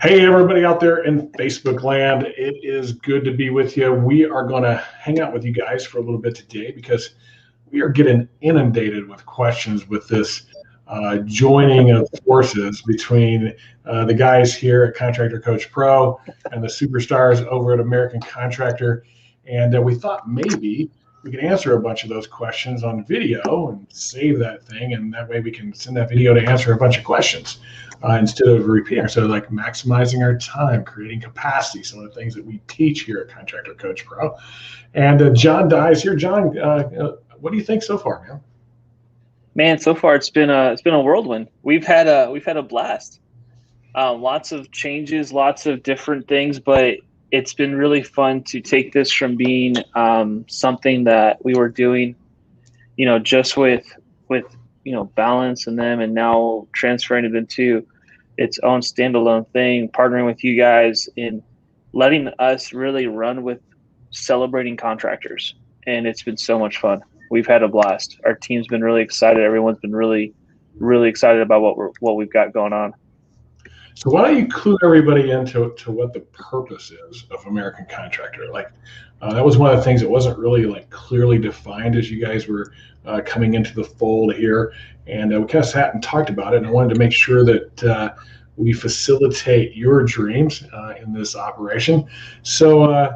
Hey, everybody out there in Facebook land. It is good to be with you. We are going to hang out with you guys for a little bit today because we are getting inundated with questions with this joining of forces between the guys here at Contractor Coach Pro and the superstars over at American Contractor. And we thought maybe we could answer a bunch of those questions on video and save that thing. And that way we can send that video to answer a bunch of questions instead of repeating. So like maximizing our time, creating capacity, some of the things that we teach here at Contractor Coach Pro. And John Dye is here. John, what do you think so far, man? Man, so far it's been a whirlwind. We've had a blast. Lots of changes, lots of different things, but it's been really fun to take this from being something that we were doing, just with balance and them, and now transferring it into its own standalone thing, partnering with you guys in letting us really run with celebrating contractors. And it's been so much fun. We've had a blast. Our team's been really excited. Everyone's been really, really excited about what we've got going on. So why don't you clue everybody into what the purpose is of American Contractor? That was one of the things that wasn't really clearly defined as you guys were coming into the fold here, and we kind of sat and talked about it. And I wanted to make sure that we facilitate your dreams in this operation. So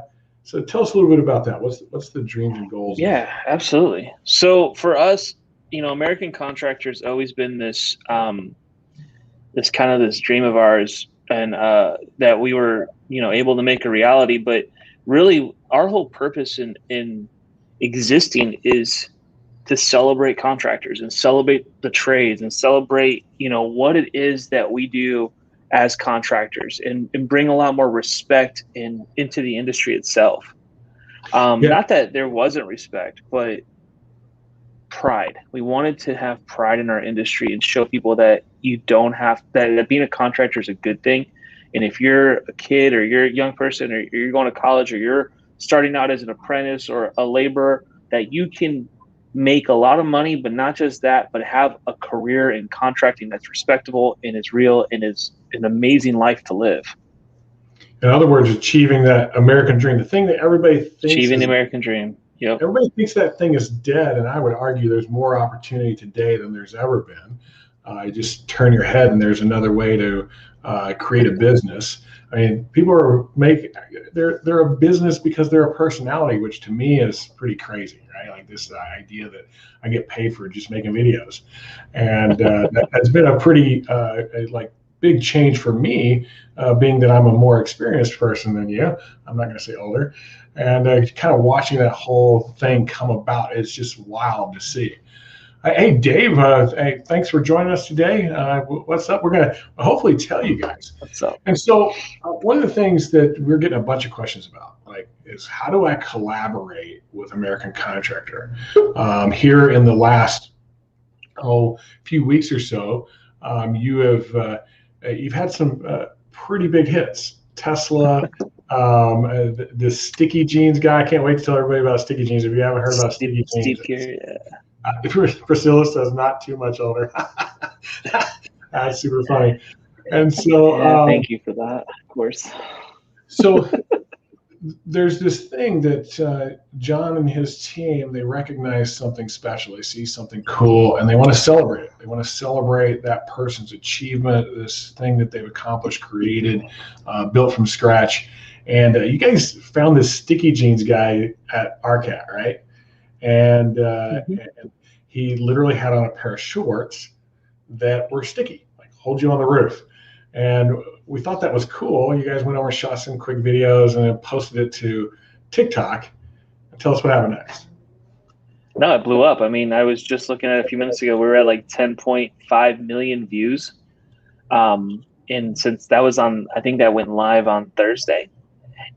tell us a little bit about that. What's the dreams and goals? Yeah, absolutely. So for us, American Contractor's always been this this dream of ours, and that we were able to make a reality. But really, our whole purpose in existing is to celebrate contractors and celebrate the trades and celebrate what it is that we do as contractors, and bring a lot more respect into the industry itself. Not that there wasn't respect, but pride. We wanted to have pride in our industry and show people that you don't have that being a contractor is a good thing. And if you're a kid, or you're a young person, or you're going to college, or you're starting out as an apprentice or a laborer, that you can make a lot of money, but not just that, but have a career in contracting that's respectable and is real and is an amazing life to live. In other words, achieving that American dream, the thing that everybody thinks achieving the American dream. Yep. Everybody thinks that thing is dead, and I would argue there's more opportunity today than there's ever been. You just turn your head, and there's another way to create a business. I mean, people are they're a business because they're a personality, which to me is pretty crazy, right? Like this idea that I get paid for just making videos, and that's been a pretty big change for me, being that I'm a more experienced person than you. I'm not going to say older, and kind of watching that whole thing come about, it's just wild to see. Hey, Dave, hey, thanks for joining us today. What's up? We're going to hopefully tell you guys. What's up? And so one of the things that we're getting a bunch of questions about, is how do I collaborate with American Contractor? Here in the last few weeks or so, you've had some pretty big hits. Tesla, the Sticky Jeans guy. I can't wait to tell everybody about Sticky Jeans. If you haven't heard about Sticky Jeans, Priscilla says not too much older. That's super funny. And so thank you for that, of course. So there's this thing that John and his team, they recognize something special. They see something cool, and they want to celebrate it. They want to celebrate that person's achievement, this thing that they've accomplished, created, built from scratch. And you guys found this Sticky Jeans guy at RCAT, right? And, and he literally had on a pair of shorts that were sticky, hold you on the roof. And we thought that was cool. You guys went over and shot some quick videos and then posted it to TikTok. Tell us what happened next. No, it blew up. I mean, I was just looking at it a few minutes ago. We were at 10.5 million views. And since that was I think that went live on Thursday.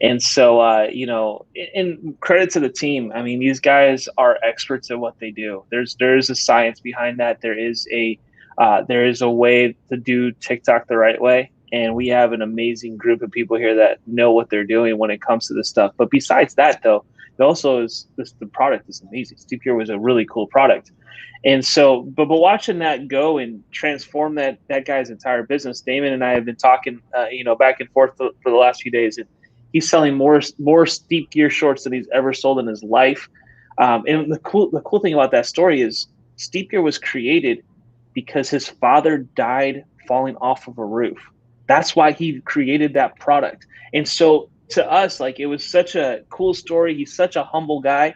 And so, and credit to the team. I mean, these guys are experts at what they do. There's a science behind that. There is a way to do TikTok the right way. And we have an amazing group of people here that know what they're doing when it comes to this stuff. But besides that, though, It also is the product is amazing. SteepYard was a really cool product. And so, but watching that go and transform that guy's entire business, Damon and I have been talking, back and forth for the last few days, and he's selling more steep gear shorts than he's ever sold in his life. And the cool thing about that story is steep gear was created because his father died falling off of a roof. That's why he created that product. And so to us, like, it was such a cool story. He's such a humble guy.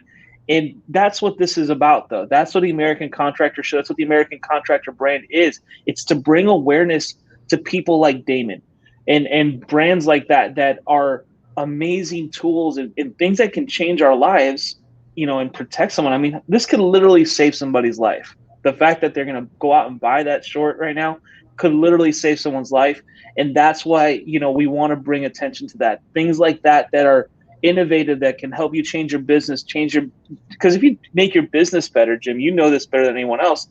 And that's what this is about, though. That's what the American Contractor show. That's what the American Contractor brand is. It's to bring awareness to people like Damon and brands like that are amazing tools and things that can change our lives, and protect someone. I mean, this could literally save somebody's life. The fact that they're going to go out and buy that short right now could literally save someone's life. And that's why, we want to bring attention to that. Things like that are innovative, that can help you change your business, because if you make your business better, Jim, you know this better than anyone else,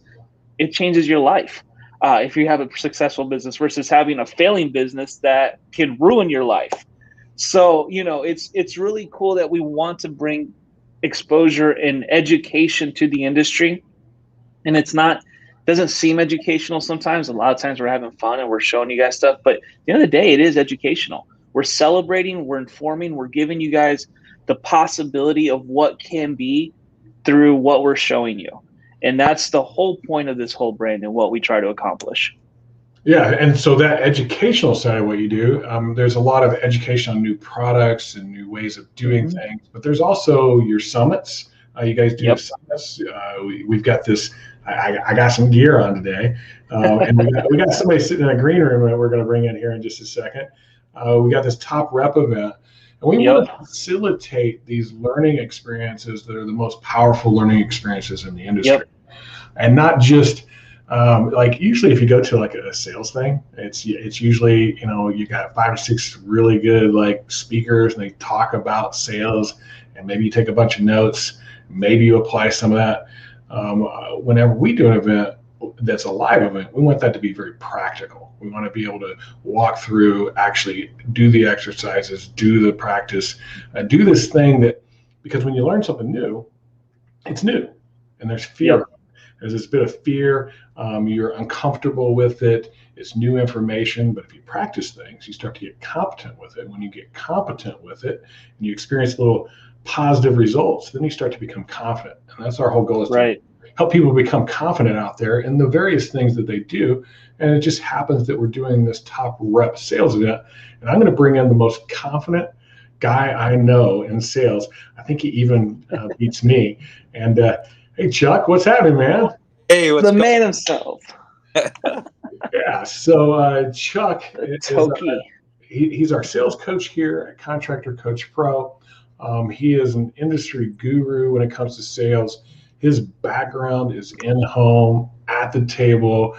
it changes your life. If you have a successful business versus having a failing business that can ruin your life. So, it's really cool that we want to bring exposure and education to the industry. And doesn't seem educational sometimes. A lot of times we're having fun and we're showing you guys stuff, but at the end of the day, it is educational. We're celebrating, we're informing, we're giving you guys the possibility of what can be through what we're showing you. And that's the whole point of this whole brand and what we try to accomplish. Yeah, and so that educational side of what you do, there's a lot of education on new products and new ways of doing things, but there's also your summits. You guys do summits. We've got this. I got some gear on today, and we got somebody sitting in a green room that we're going to bring in here in just a second. We got this top rep event, and we want to facilitate these learning experiences that are the most powerful learning experiences in the industry, and not just like usually if you go to like a sales thing, it's usually you got 5 or 6 really good like speakers, and they talk about sales, and maybe you take a bunch of notes, maybe you apply some of that. Whenever we do an event that's a live event, we want that to be very practical. We want to be able to walk through, actually do the exercises, do the practice, do this thing because when you learn something new, it's new, and there's fear. There's this bit of fear. You're uncomfortable with it. It's new information, but if you practice things, you start to get competent with it. When you get competent with it and you experience little positive results, then you start to become confident. And that's our whole goal, is to help people become confident out there in the various things that they do. And it just happens that we're doing this top rep sales event, and I'm going to bring in the most confident guy I know in sales. I think he even beats me. And hey, Chuck, what's happening, man? Hey, what's the man himself. Yeah. So Chuck Thokey. He's our sales coach here at Contractor Coach Pro. He is an industry guru when it comes to sales. His background is in home, at the table,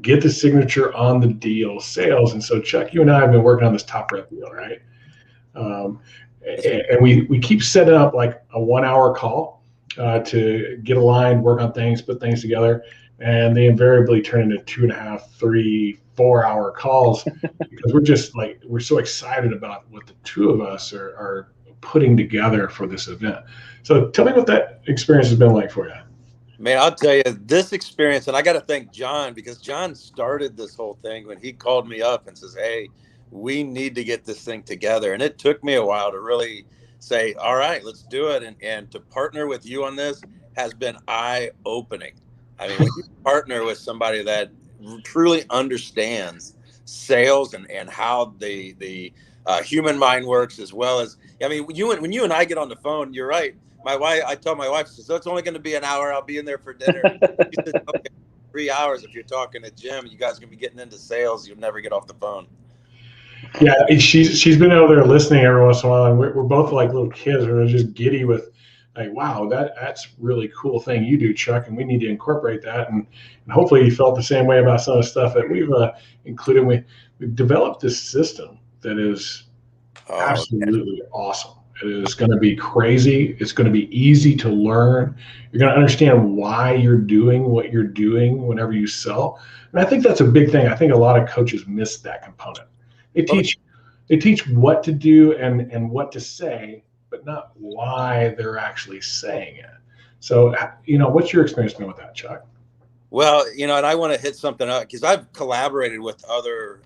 get the signature on the deal, sales. And so, Chuck, you and I have been working on this top rep deal, right? And we keep setting up like a 1-hour call to get aligned, work on things, put things together. And they invariably turn into 2.5, 3, 4-hour calls because we're so excited about what the two of us are putting together for this event. So tell me what that experience has been like for you. Man, I'll tell you, this experience, and I got to thank John, because John started this whole thing when he called me up and says, hey, we need to get this thing together. And it took me a while to really say, all right, let's do it. And to partner with you on this has been eye-opening. I mean, when you partner with somebody that truly understands sales and how the human mind works, as well as, I mean, when you and I get on the phone, you're right. I told my wife, she says, so it's only going to be an hour. I'll be in there for dinner. She said, okay, 3 hours. If you're talking to Jim, you guys are going to be getting into sales. You'll never get off the phone. Yeah, she's been over there listening every once in a while, and we're both like little kids. We're just giddy with, like, wow, that's really cool thing you do, Chuck, and we need to incorporate that. And hopefully you felt the same way about some of the stuff that we've included. We've developed this system that is absolutely awesome. It is going to be crazy. It's going to be easy to learn. You're going to understand why you're doing what you're doing whenever you sell. And I think that's a big thing. I think a lot of coaches miss that component. They teach what to do and what to say, but not why they're actually saying it. So, what's your experience been with that, Chuck? Well, and I want to hit something up because I've collaborated with other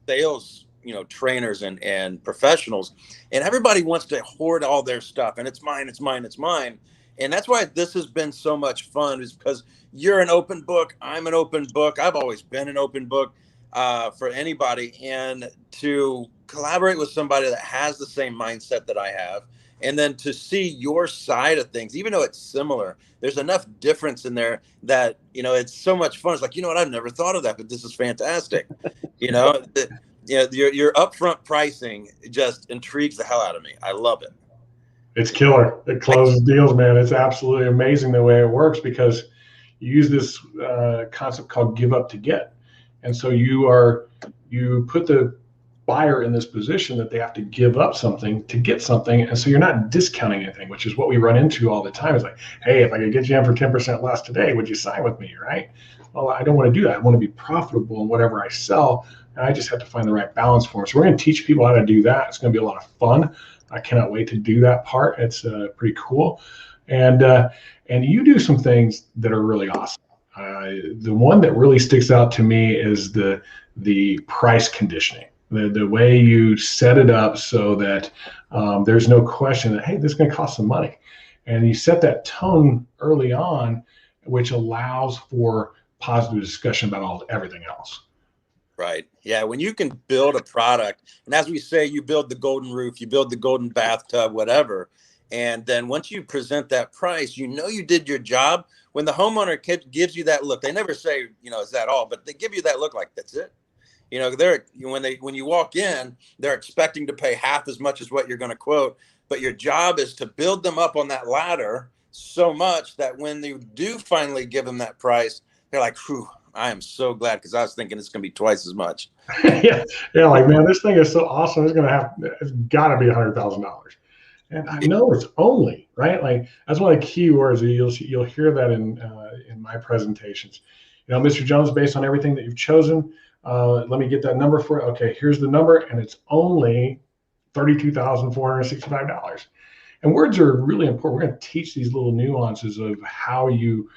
sales, trainers and professionals, and everybody wants to hoard all their stuff, and it's mine, it's mine, it's mine. And that's why this has been so much fun, is because you're an open book. I'm an open book. I've always been an open book for anybody. And to collaborate with somebody that has the same mindset that I have, and then to see your side of things, even though it's similar, there's enough difference in there that, it's so much fun. It's like, what, I've never thought of that, but this is fantastic. Your upfront pricing just intrigues the hell out of me. I love it. It's killer. It closes deals, man. It's absolutely amazing the way it works, because you use this concept called give up to get. And so you put the buyer in this position that they have to give up something to get something. And so you're not discounting anything, which is what we run into all the time. It's like, hey, if I could get you in for 10% less today, would you sign with me, right? Well, I don't want to do that. I want to be profitable in whatever I sell. And I just have to find the right balance for them. So we're going to teach people how to do that. It's going to be a lot of fun. I cannot wait to do that part. It's pretty cool. And you do some things that are really awesome. The one that really sticks out to me is the price conditioning. The way you set it up so that there's no question that, hey, this is going to cost some money. And you set that tone early on, which allows for positive discussion about everything else. Right. Yeah. When you can build a product, and as we say, you build the golden roof, you build the golden bathtub, whatever. And then once you present that price, you did your job. When the homeowner gives you that look, they never say, is that all? But they give you that look like, that's it. When you walk in, they're expecting to pay half as much as what you're going to quote. But your job is to build them up on that ladder so much that when you do finally give them that price, they're like, whew, I am so glad, because I was thinking it's going to be twice as much. yeah, like, man, this thing is so awesome. It's got to be $100,000. And I know it's only, right? Like, that's one of the key words. You'll hear that in my presentations. Mr. Jones, based on everything that you've chosen, let me get that number for you. Okay, here's the number, and it's only $32,465. And words are really important. We're going to teach these little nuances of how you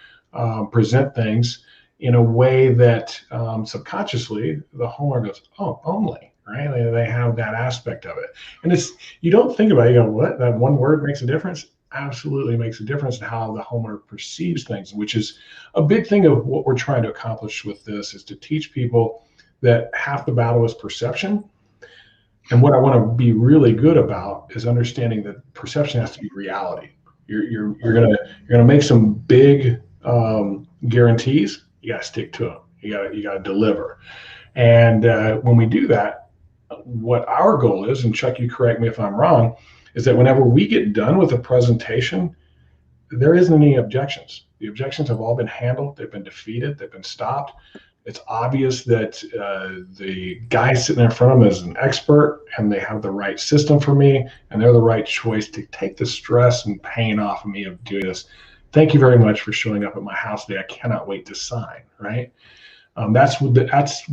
present things in a way that subconsciously the homeowner goes, oh, only, right? They have that aspect of it. And you don't think about it, what, that one word makes a difference? Absolutely makes a difference in how the homeowner perceives things, which is a big thing of what we're trying to accomplish with this, is to teach people that half the battle is perception. And what I want to be really good about is understanding that perception has to be reality. You're gonna make some big guarantees. You got to stick to them. You got to deliver. And when we do that, what our goal is, and Chuck, you correct me if I'm wrong, is that whenever we get done with a presentation, there isn't any objections. The objections have all been handled. They've been defeated. They've been stopped. It's obvious that the guy sitting in front of them is an expert, and they have the right system for me, and they're the right choice to take the stress and pain off of me of doing this. Thank you very much for showing up at my house today. I cannot wait to sign, right? That's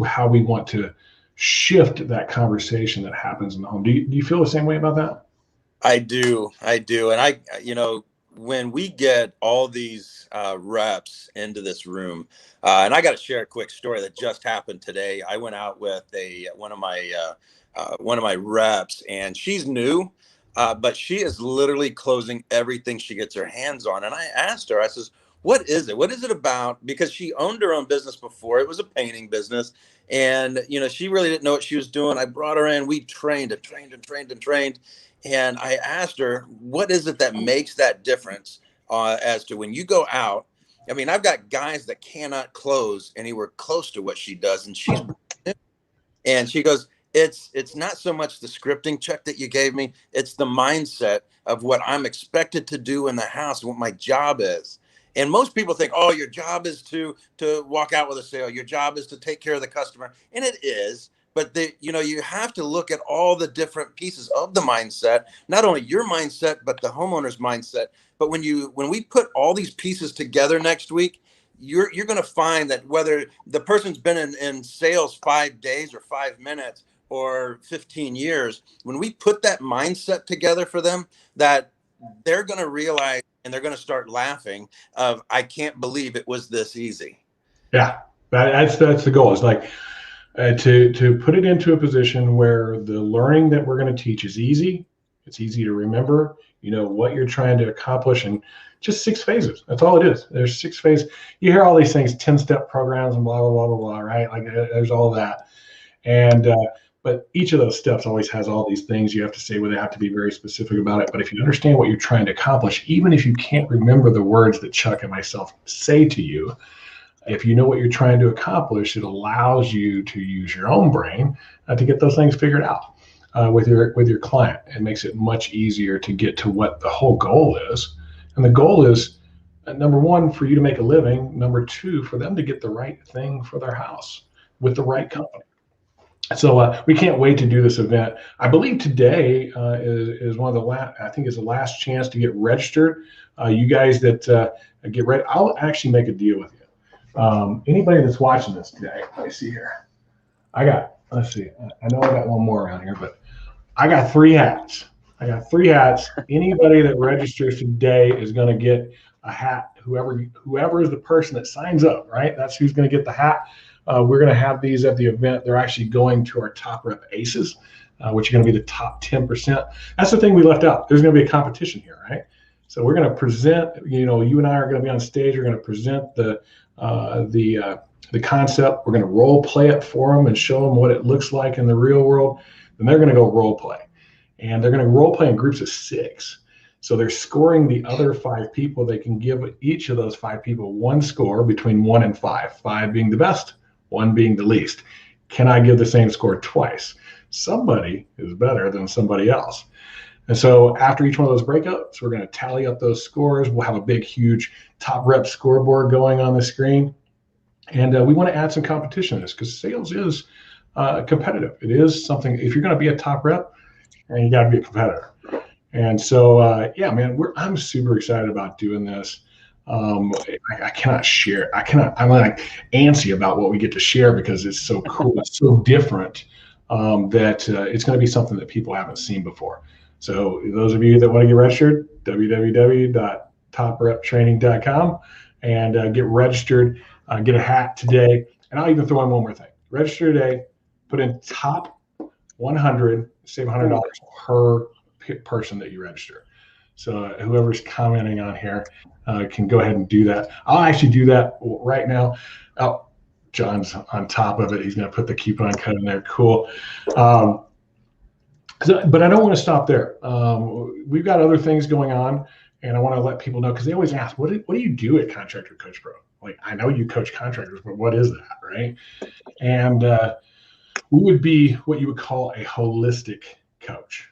how we want to shift that conversation that happens in the home. Do you feel the same way about that? I do. And when we get all these reps into this room, and I got to share a quick story that just happened today. I went out with one of my reps, and she's new, but she is literally closing everything she gets her hands on. And I asked her, I says, what is it? What is it about? Because she owned her own business before. It was a painting business. And, she really didn't know what she was doing. I brought her in. We trained. And I asked her, what is it that makes that difference as to when you go out? I mean, I've got guys that cannot close anywhere close to what she does. And she goes, it's not so much the scripting, Chuck, that you gave me. It's the mindset of what I'm expected to do in the house and what my job is. And most people think, oh, your job is to walk out with a sale. Your job is to take care of the customer. And it is. But you have to look at all the different pieces of the mindset, not only your mindset, but the homeowner's mindset. But when we put all these pieces together next week, you're going to find that whether the person's been in sales 5 days or 5 minutes, or 15 years, when we put that mindset together for them, that they're going to realize and they're going to start laughing of, I can't believe it was this easy. Yeah, that's the goal. It's like to put it into a position where the learning that we're going to teach is easy. It's easy to remember. You know what you're trying to accomplish, and just 6 phases. That's all it is. There's 6 phases. You hear all these things, 10-step programs and blah, blah, blah, blah, blah, right? Like there's all of that. And, but each of those steps always has all these things you have to say where they have to be very specific about it. But if you understand what you're trying to accomplish, even if you can't remember the words that Chuck and myself say to you, if you know what you're trying to accomplish, it allows you to use your own brain to get those things figured out with your client. It makes it much easier to get to what the whole goal is. And the goal is, number 1, for you to make a living. Number 2, for them to get the right thing for their house with the right company. So we can't wait to do this event. I believe today is one of the last, I think is the last chance to get registered. You guys that get ready, I'll actually make a deal with you. Anybody that's watching this today, let me see here. Let's see. I know I got one more around here, but I got 3 hats. Anybody that registers today is going to get a hat. Whoever is the person that signs up, right? That's who's going to get the hat. We're going to have these at the event. They're actually going to our top rep aces, which are going to be the top 10%. That's the thing we left out. There's going to be a competition here, right? So we're going to present, you and I are going to be on stage. We're going to present the concept. We're going to role play it for them and show them what it looks like in the real world. Then they're going to go role play. And they're going to role play in groups of 6. So they're scoring the other 5 people. They can give each of those 5 people 1 score between 1 and 5, 5 being the best, 1 being the least. Can I give the same score twice? Somebody is better than somebody else. And so after each one of those breakups, we're going to tally up those scores. We'll have a big, huge top rep scoreboard going on the screen. And we want to add some competition to this because sales is competitive. It is something, if you're going to be a top rep, you got to be a competitor. And so, yeah, man, I'm super excited about doing this. I cannot share. I'm like antsy about what we get to share because it's so cool. It's so different that it's going to be something that people haven't seen before. So those of you that want to get registered, www.topreptraining.com and get registered, get a hat today. And I'll even throw in one more thing. Register today, put in top 100, save $100 per person that you register. So whoever's commenting on here can go ahead and do that. I'll actually do that right now. Oh, John's on top of it. He's going to put the coupon code in there. Cool. But I don't want to stop there. We've got other things going on, and I want to let people know because they always ask, what do you do at Contractor Coach Pro? Like, I know you coach contractors, but what is that, right? And we would be what you would call a holistic coach.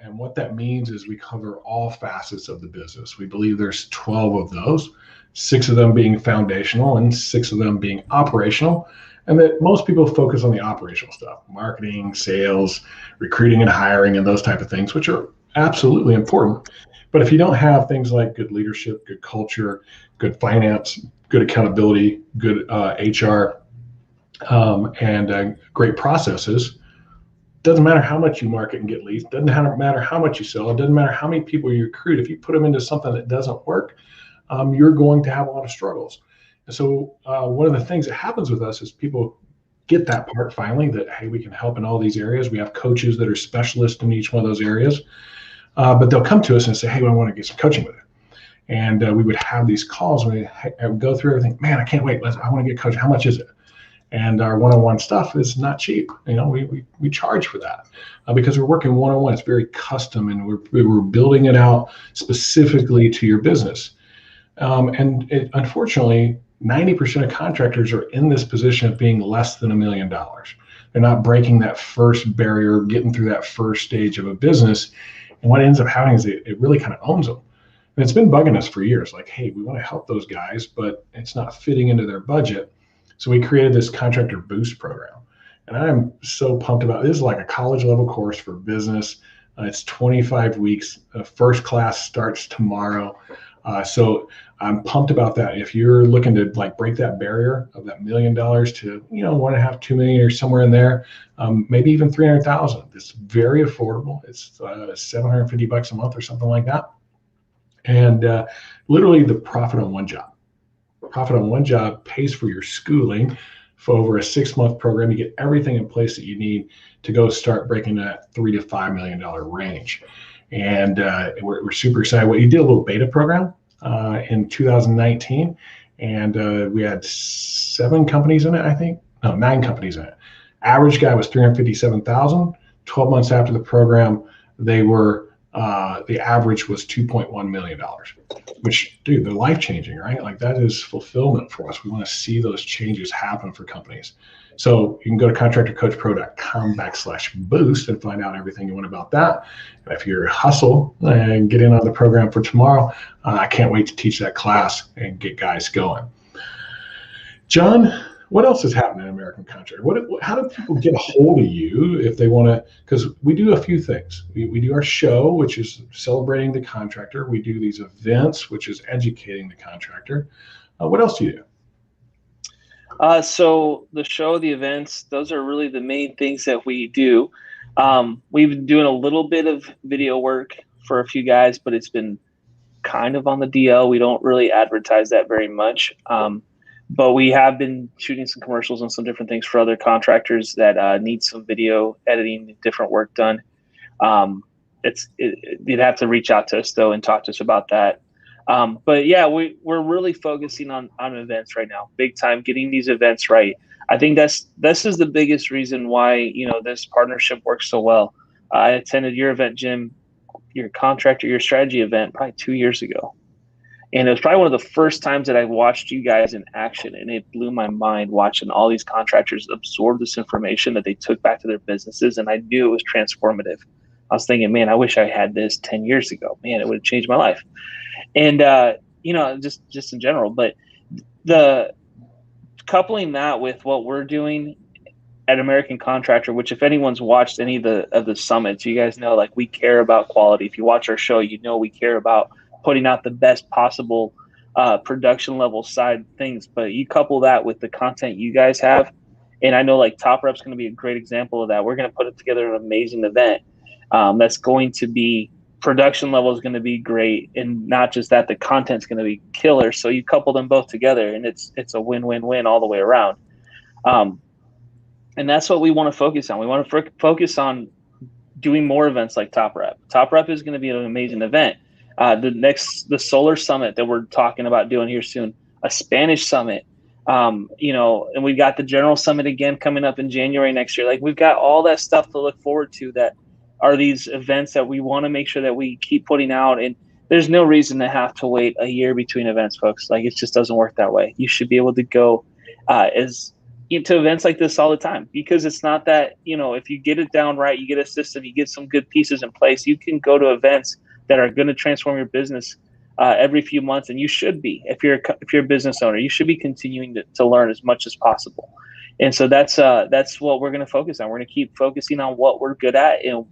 And what that means is we cover all facets of the business. We believe there's 12 of those, 6 of them being foundational and 6 of them being operational. And that most people focus on the operational stuff, marketing, sales, recruiting and hiring, and those type of things, which are absolutely important. But if you don't have things like good leadership, good culture, good finance, good accountability, good HR, and great processes, doesn't matter how much you market and get leads, doesn't matter how much you sell, it doesn't matter how many people you recruit. If you put them into something that doesn't work, you're going to have a lot of struggles. And so one of the things that happens with us is people get that part finally that, hey, we can help in all these areas. We have coaches that are specialists in each one of those areas, but they'll come to us and say, hey, I want to get some coaching with it. And we would have these calls where I would go through everything. Man, I can't wait. I want to get coaching. How much is it? And our one-on-one stuff is not cheap. We charge for that because we're working one-on-one. It's very custom, and we're building it out specifically to your business. Unfortunately, 90% of contractors are in this position of being less than $1 million. They're not breaking that first barrier, getting through that first stage of a business. And what ends up happening is it really kind of owns them. And it's been bugging us for years. Like, hey, we want to help those guys, but it's not fitting into their budget. So we created this Contractor Boost program. And I'm so pumped about it. This is like a college level course for business. It's 25 weeks. First class starts tomorrow. So I'm pumped about that. If you're looking to like break that barrier of that $1 million to, $1.5 million, $2 million, or somewhere in there, maybe even 300,000. It's very affordable. It's $750 a month or something like that. And literally the profit on one job. Profit on one job pays for your schooling for over a 6-month program. You get everything in place that you need to go start breaking that $3 to $5 million range. And we're super excited. We did a little beta program in 2019, and we had 7 companies in it, I think. No, 9 companies in it. Average guy was $357,000. 12 months after the program, they were the average was $2.1 million, which, dude, they're life-changing, right? Like, that is fulfillment for us. We want to see those changes happen for companies. So you can go to contractorcoachpro.com/boost and find out everything you want about that. And if you're hustle and get in on the program for tomorrow, I can't wait to teach that class and get guys going. John, what else is happening in American Contractor? How do people get a hold of you if they want to? Because we do a few things. We do our show, which is celebrating the contractor. We do these events, which is educating the contractor. What else do you do? So the show, the events, those are really the main things that we do. We've been doing a little bit of video work for a few guys, but it's been kind of on the DL. We don't really advertise that very much. But we have been shooting some commercials and some different things for other contractors that need some video editing, different work done. You'd have to reach out to us though and talk to us about that. But yeah, we're really focusing on events right now, big time, getting these events right. I think this is the biggest reason why this partnership works so well. I attended your event, Jim, your strategy event, probably 2 years ago. And it was probably one of the first times that I watched you guys in action, and it blew my mind watching all these contractors absorb this information that they took back to their businesses, and I knew it was transformative. I was thinking, man, I wish I had this 10 years ago. Man, it would have changed my life. And, just in general, but the coupling that with what we're doing at American Contractor, which if anyone's watched any of the summits, you guys know, like, we care about quality. If you watch our show, we care about putting out the best possible production level side things. But you couple that with the content you guys have, and I know like Top Rep's going to be a great example of that. We're going to put together an amazing event that's going to be production level is going to be great, and not just that, the content's going to be killer. So you couple them both together, and it's a win-win-win all the way around. And that's what we want to focus on. We want to focus on doing more events like Top Rep. Top Rep is going to be an amazing event. The Solar Summit that we're talking about doing here soon, a Spanish Summit, and we've got the General Summit again coming up in January next year. Like, we've got all that stuff to look forward to that are these events that we want to make sure that we keep putting out. And there's no reason to have to wait a year between events, folks. Like, it just doesn't work that way. You should be able to go into events like this all the time, because it's not that, if you get it down right, you get a system, you get some good pieces in place, you can go to events that are going to transform your business every few months. And you should be, if you're a business owner, you should be continuing to learn as much as possible. And so that's what we're going to focus on. We're going to keep focusing on what we're good at and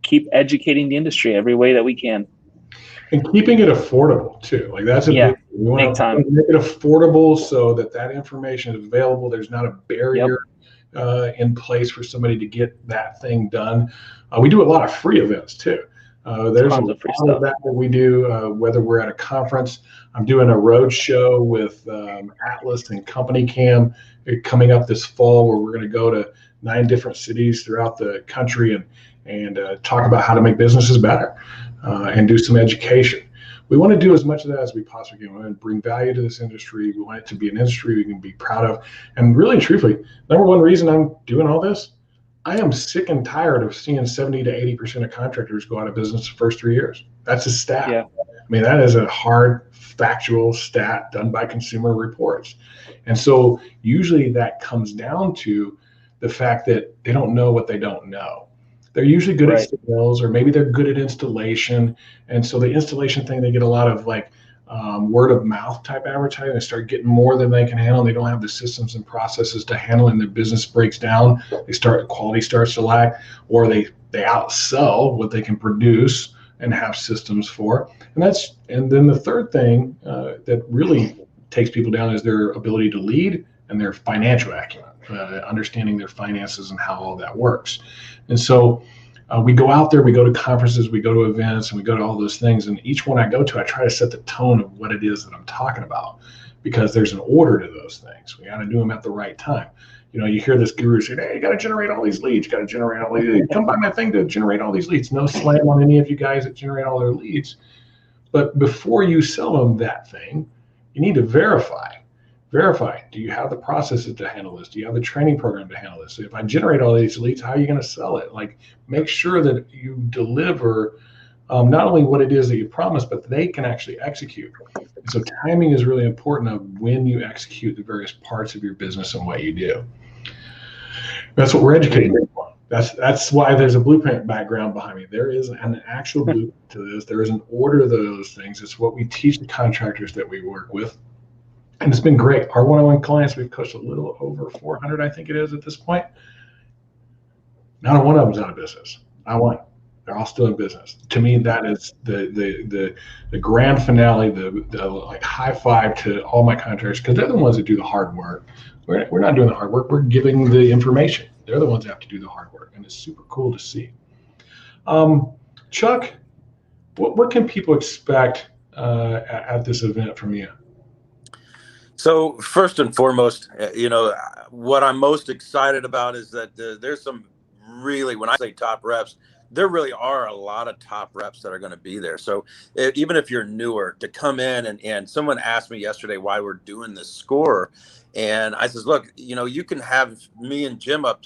keep educating the industry every way that we can. And keeping it affordable too. Like, that's big time. Make it affordable so that information is available. There's not a barrier in place for somebody to get that thing done. We do a lot of free events too. There's a lot of that we do, whether we're at a conference. I'm doing a road show with Atlas and Company Cam coming up this fall, where we're going to go to 9 different cities throughout the country and talk about how to make businesses better and do some education. We want to do as much of that as we possibly can. We want to bring value to this industry. We want it to be an industry we can be proud of. And really and truthfully, number one reason I'm doing all this, I am sick and tired of seeing 70 to 80% of contractors go out of business the first 3 years. That's a stat. Yeah. I mean, that is a hard, factual stat done by Consumer Reports. And so usually that comes down to the fact that they don't know what they don't know. They're usually good at sales, or maybe they're good at installation. And so the installation thing, they get a lot of word of mouth type advertising. They start getting more than they can handle. They don't have the systems and processes to handle, and their business breaks down. Quality starts to lack, or they outsell what they can produce and have systems for. And then the third thing that really takes people down is their ability to lead and their financial acumen, understanding their finances and how all that works. And so we go out there, we go to conferences, we go to events, and we go to all those things. And each one I go to, I try to set the tone of what it is that I'm talking about, because there's an order to those things. We got to do them at the right time. You know, you hear this guru say, hey, you got to generate all these leads, you got to generate all these leads. Come buy my thing to generate all these leads. No slam on any of you guys that generate all their leads. But before you sell them that thing, you need to verify. Do you have the processes to handle this? Do you have the training program to handle this? So if I generate all these leads, how are you going to sell it? Like, make sure that you deliver not only what it is that you promise, but they can actually execute. And so timing is really important of when you execute the various parts of your business and what you do. That's what we're educating people on. That's why there's a blueprint background behind me. There is an actual blueprint to this. There is an order to those things. It's what we teach the contractors that we work with. And it's been great. Our one-on-one clients, we've coached a little over 400, I think it is at this point. Not one of them's out of business. Not one. They're all still in business. To me, that is the grand finale, the like high five to all my contractors, because they're the ones that do the hard work. We're not doing the hard work. We're giving the information. They're the ones that have to do the hard work, and it's super cool to see. Chuck, what can people expect at this event from you? So first and foremost, you know, what I'm most excited about is that there's some really, when I say top reps, there really are a lot of top reps that are going to be there. So even if you're newer, to come in and someone asked me yesterday why we're doing this score. And I says, look, you know, you can have me and Jim up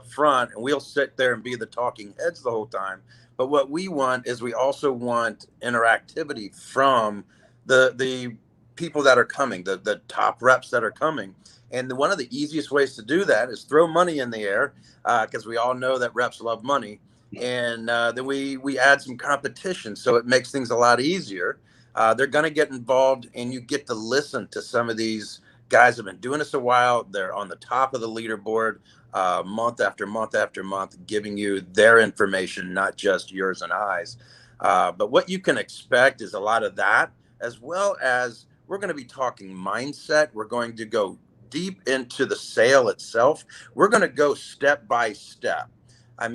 front, and we'll sit there and be the talking heads the whole time. But what we want is we also want interactivity from the people that are coming, the top reps that are coming. And one of the easiest ways to do that is throw money in the air, because we all know that reps love money. And then we add some competition, so it makes things a lot easier. They're going to get involved, and you get to listen to some of these guys have been doing this a while. They're on the top of the leaderboard month after month after month, giving you their information, not just yours and I's. But what you can expect is a lot of that, as well as we're going to be talking mindset. We're going to go deep into the sale itself. We're going to go step by step. I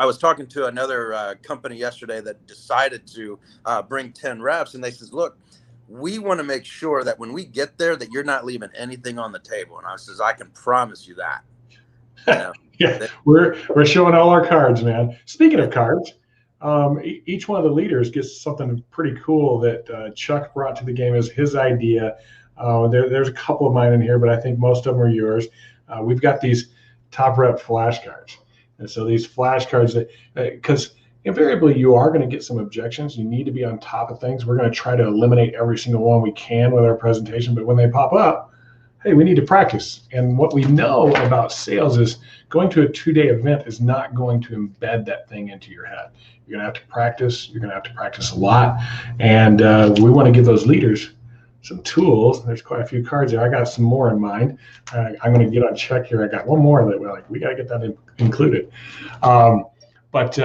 was talking to another company yesterday that decided to bring 10 reps, and they says, look, we want to make sure that when we get there that you're not leaving anything on the table. And I says, I can promise you that. You know? Yeah, we're showing all our cards, man. Speaking of cards, each one of the leaders gets something pretty cool that Chuck brought to the game as his idea. There's a couple of mine in here, but I think most of them are yours. We've got these top rep flashcards. And so these flashcards, because invariably you are going to get some objections. You need to be on top of things. We're going to try to eliminate every single one we can with our presentation. But when they pop up, hey, we need to practice. And what we know about sales is going to a 2-day event is not going to embed that thing into your head. You're going to have to practice. You're going to have to practice a lot. And we want to give those leaders some tools. There's quite a few cards there. I got some more in mind. I'm going to get on check here. I got one more that we're like, we got to get that included. But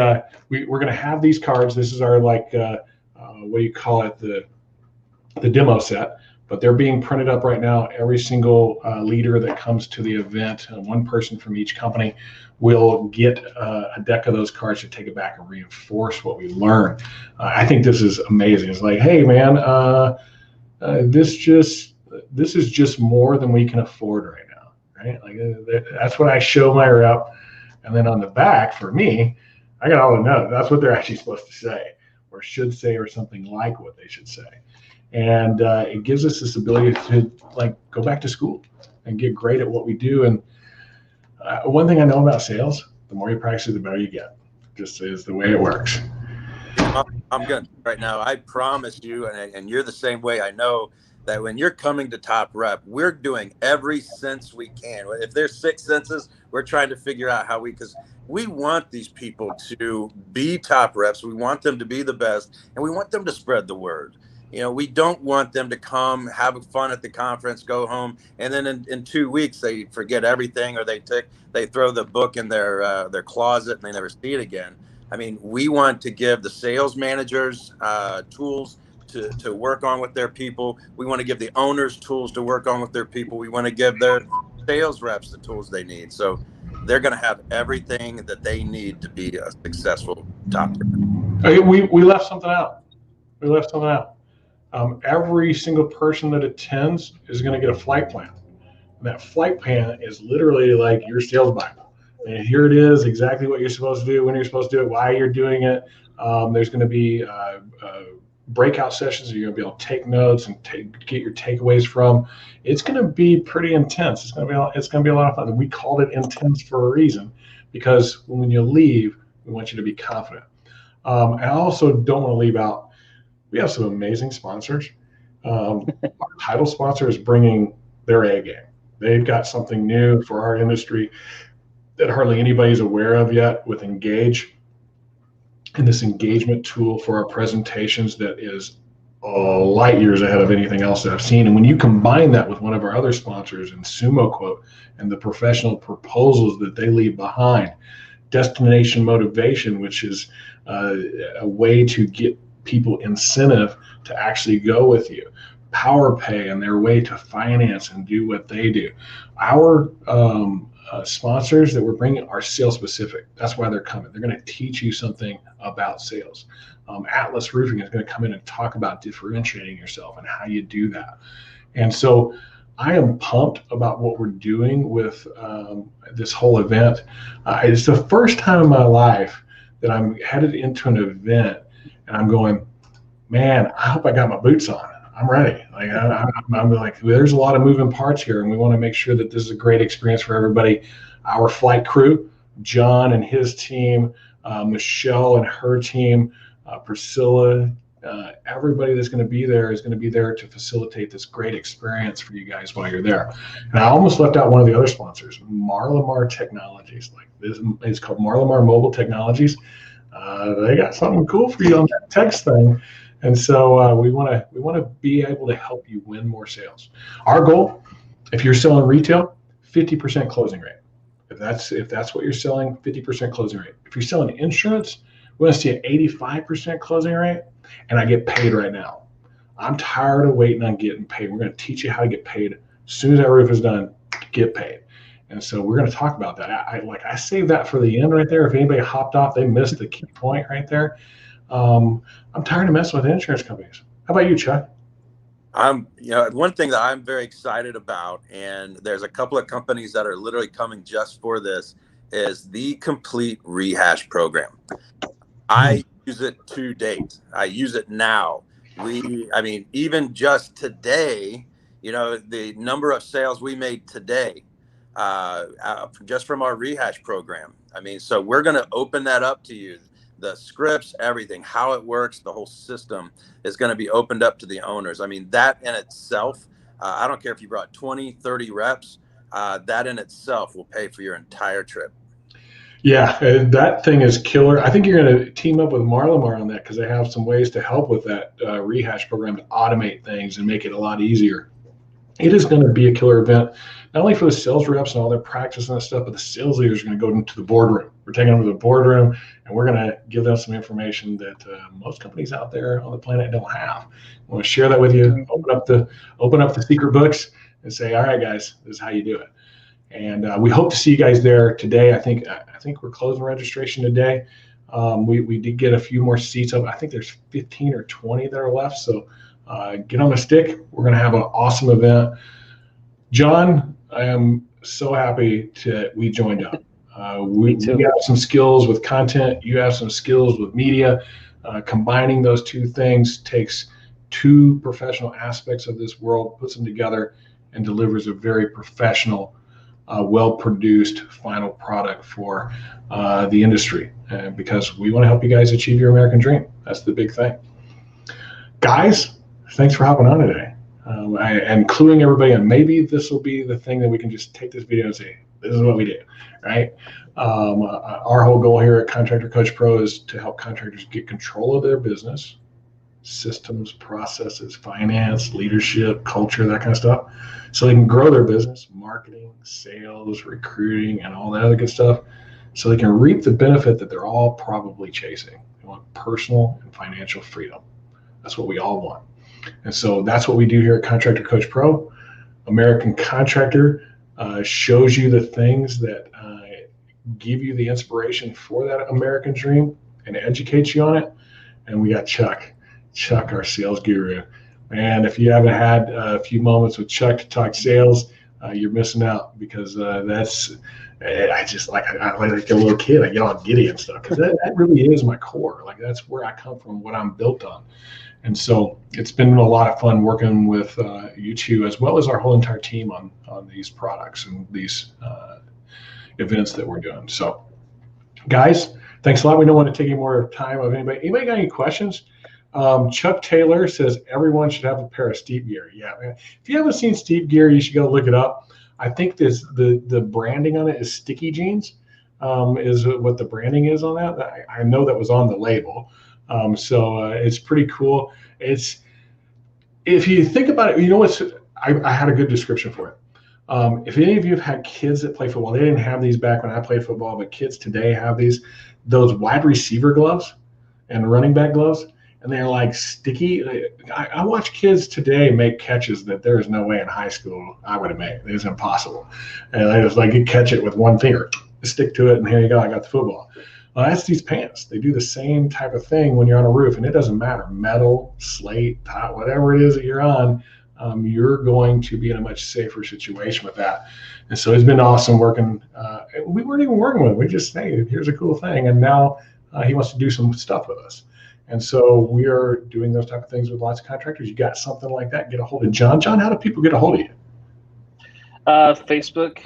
we're going to have these cards. This is our what do you call it? The demo set. But they're being printed up right now. Every single leader that comes to the event, one person from each company, will get a deck of those cards to take it back and reinforce what we learn. I think this is amazing. It's like, hey, man, this is just more than we can afford right now, right? Like that's what I show my rep, and then on the back for me, I got all the notes. That's what they're actually supposed to say, or should say, or something like what they should say. And it gives us this ability to go back to school and get great at what we do. And one thing I know about sales, the more you practice it, the better you get. Just is the way it works. I'm good right now. I promise you, and you're the same way. I know that when you're coming to Top Rep, we're doing every sense we can. If there's 6 senses, we're trying to figure out how because we want these people to be top reps. We want them to be the best, and we want them to spread the word. You know, we don't want them to come, have fun at the conference, go home, and then in 2 weeks they forget everything, or they throw the book in their closet and they never see it again. I mean, we want to give the sales managers tools to work on with their people. We want to give the owners tools to work on with their people. We want to give their sales reps the tools they need. So they're going to have everything that they need to be a successful top. Okay, we left something out. We left something out. Every single person that attends is going to get a flight plan. And that flight plan is literally like your sales Bible. And here it is, exactly what you're supposed to do, when you're supposed to do it, why you're doing it. There's going to be breakout sessions that you're going to be able to take notes and get your takeaways from. It's going to be pretty intense. It's going to be a lot of fun. We called it intense for a reason, because when you leave, we want you to be confident. I also don't want to leave out, we have some amazing sponsors. Our title sponsor is bringing their A game. They've got something new for our industry that hardly anybody's aware of yet with Engage, and this engagement tool for our presentations that is light years ahead of anything else that I've seen. And when you combine that with one of our other sponsors in Sumo Quote and the professional proposals that they leave behind, Destination Motivation, which is a way to get people incentive to actually go with you, Power Pay and their way to finance and do what they do. Our sponsors that we're bringing are sales specific. That's why they're coming. They're going to teach you something about sales. Atlas Roofing is going to come in and talk about differentiating yourself and how you do that. And so I am pumped about what we're doing with this whole event. It's the first time in my life that I'm headed into an event and I'm going, man, I hope I got my boots on. I'm ready. Like I'm like, there's a lot of moving parts here, and we want to make sure that this is a great experience for everybody. Our flight crew, John and his team, Michelle and her team, Priscilla, everybody that's going to be there is going to be there to facilitate this great experience for you guys while you're there. And I almost left out one of the other sponsors, Marlamar Technologies. Like this, it's called Marlamar Mobile Technologies. They got something cool for you on that text thing. And so we want to be able to help you win more sales. Our goal, if you're selling retail, 50% closing rate. If that's what you're selling, 50% closing rate. If you're selling insurance, we want to see an 85% closing rate, and I get paid right now. I'm tired of waiting on getting paid. We're going to teach you how to get paid as soon as that roof is done. Get paid. And so we're going to talk about that. I saved that for the end right there. If anybody hopped off, they missed the key point right there. I'm tired of messing with insurance companies. How about you, Chuck? One thing that I'm very excited about, and there's a couple of companies that are literally coming just for this, is the Complete Rehash program. I use it to date. I use it now. Even just today, the number of sales we made today, just from our rehash program. So we're going to open that up to you. The scripts, everything, how it works, the whole system is going to be opened up to the owners. That in itself, I don't care if you brought 20, 30 reps, that in itself will pay for your entire trip. Yeah, that thing is killer. I think you're going to team up with Marlamar on that, because they have some ways to help with that rehash program to automate things and make it a lot easier. It is going to be a killer event, not only for the sales reps and all their practice and that stuff, but the sales leaders are going to go into the boardroom. We're taking them to the boardroom, and we're going to give them some information that most companies out there on the planet don't have. I want to share that with you. Open up the secret books and say, all right, guys, this is how you do it. And we hope to see you guys there today. I think we're closing registration today. We did get a few more seats up. I think there's 15 or 20 that are left. So get on the stick. We're going to have an awesome event. John, I am so happy we joined up. We have some skills with content. You have some skills with media. Combining those two things takes two professional aspects of this world, puts them together, and delivers a very professional, well-produced final product for the industry. Because we want to help you guys achieve your American dream. That's the big thing. Guys, thanks for hopping on today. And cluing everybody in. Maybe this will be the thing that we can just take this video and say, this is what we do, right? Our whole goal here at Contractor Coach Pro is to help contractors get control of their business, systems, processes, finance, leadership, culture, that kind of stuff, so they can grow their business, marketing, sales, recruiting, and all that other good stuff, so they can reap the benefit that they're all probably chasing. They want personal and financial freedom. That's what we all want. And so that's what we do here at Contractor Coach Pro. American Contractor shows you the things that give you the inspiration for that American dream and educates you on it. And we got Chuck, our sales guru. And if you haven't had a few moments with Chuck to talk sales, you're missing out, because that's, I like a little kid. I get all giddy and stuff, because that really is my core. Like, that's where I come from, what I'm built on. And so it's been a lot of fun working with you two, as well as our whole entire team on these products and these events that we're doing. So guys, thanks a lot. We don't want to take any more time of anybody. Anybody got any questions? Chuck Taylor says everyone should have a pair of Steep gear. Yeah, man. If you haven't seen Steep gear, you should go look it up. I think the branding on it is Sticky Jeans, is what the branding is on that. I know that was on the label. So it's pretty cool. If you think about it, you know what's, I had a good description for it. If any of you have had kids that play football, they didn't have these back when I played football, but kids today have those wide receiver gloves and running back gloves, and they're like sticky. I watch kids today make catches that there is no way in high school I would have made. It's impossible. And I just like, you catch it with one finger, stick to it, and here you go, I got the football. Well, that's these pants. They do the same type of thing when you're on a roof, and it doesn't matter, metal, slate, top, whatever it is that you're on, you're going to be in a much safer situation with that. And so it's been awesome working. We weren't even working with him. We just, hey, here's a cool thing. And now he wants to do some stuff with us. And so we are doing those type of things with lots of contractors. You got something like that, get a hold of John. John, how do people get a hold of you? Facebook.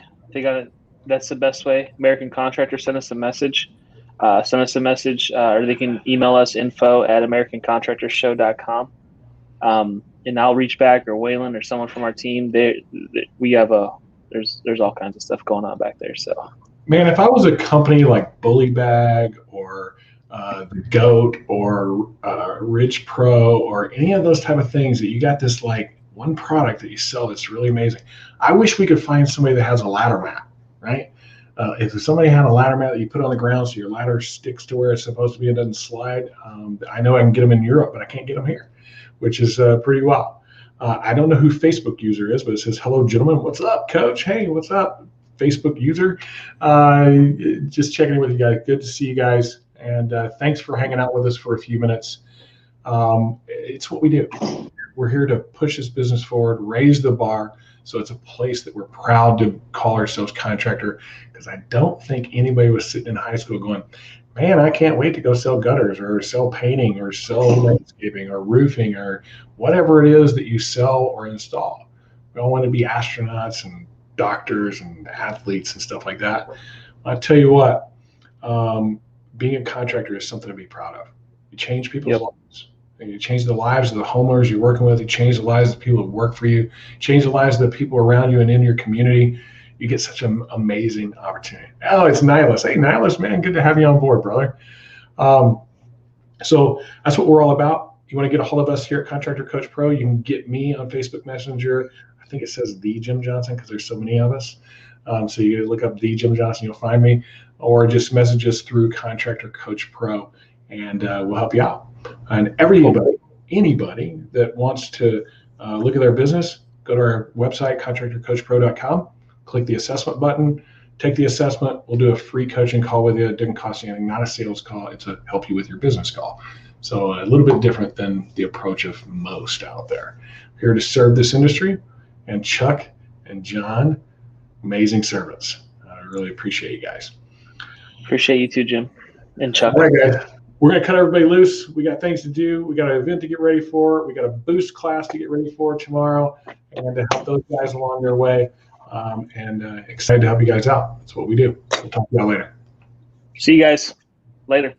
That's the best way. American Contractor, send us a message. Or they can email us info@AmericanContractorshow.com. And I'll reach back, or Waylon or someone from our team. We have there's all kinds of stuff going on back there. So, man, if I was a company like Bully Bag or the Goat or Ridge Pro or any of those type of things, that you got this like one product that you sell that's really amazing, I wish we could find somebody that has a ladder mat, right? If somebody had a ladder mat that you put on the ground so your ladder sticks to where it's supposed to be and doesn't slide, I know I can get them in Europe, but I can't get them here, which is pretty wild. I don't know who Facebook user is, but it says, hello, gentlemen. What's up, coach? Hey, what's up, Facebook user? Just checking in with you guys. Good to see you guys. And thanks for hanging out with us for a few minutes. It's what we do. We're here to push this business forward, raise the bar. So it's a place that we're proud to call ourselves Contractor, because I don't think anybody was sitting in high school going, man, I can't wait to go sell gutters or sell painting or sell landscaping or roofing or whatever it is that you sell or install. We all want to be astronauts and doctors and athletes and stuff like that. I tell you what, being a contractor is something to be proud of. You change people's lives. You change the lives of the homeowners you're working with. You change the lives of the people who work for you. Change the lives of the people around you and in your community. You get such an amazing opportunity. Oh, it's Nihilus. Hey, Nihilus, man, good to have you on board, brother. So that's what we're all about. You want to get a hold of us here at Contractor Coach Pro, you can get me on Facebook Messenger. I think it says The Jim Johnson, because there's so many of us. So you look up The Jim Johnson, you'll find me, or just message us through Contractor Coach Pro, and we'll help you out. And anybody that wants to look at their business, go to our website, ContractorCoachPRO.com, click the assessment button, take the assessment. We'll do a free coaching call with you. It didn't cost you anything, not a sales call. It's a help you with your business call. So a little bit different than the approach of most out there. We're here to serve this industry, and Chuck and John, amazing servants. I really appreciate you guys. Appreciate you too, Jim and Chuck. All right, guys. We're going to cut everybody loose. We got things to do. We got an event to get ready for. We got a boost class to get ready for tomorrow, and to help those guys along their way. And excited to help you guys out. That's what we do. We'll talk to y'all later. See you guys later.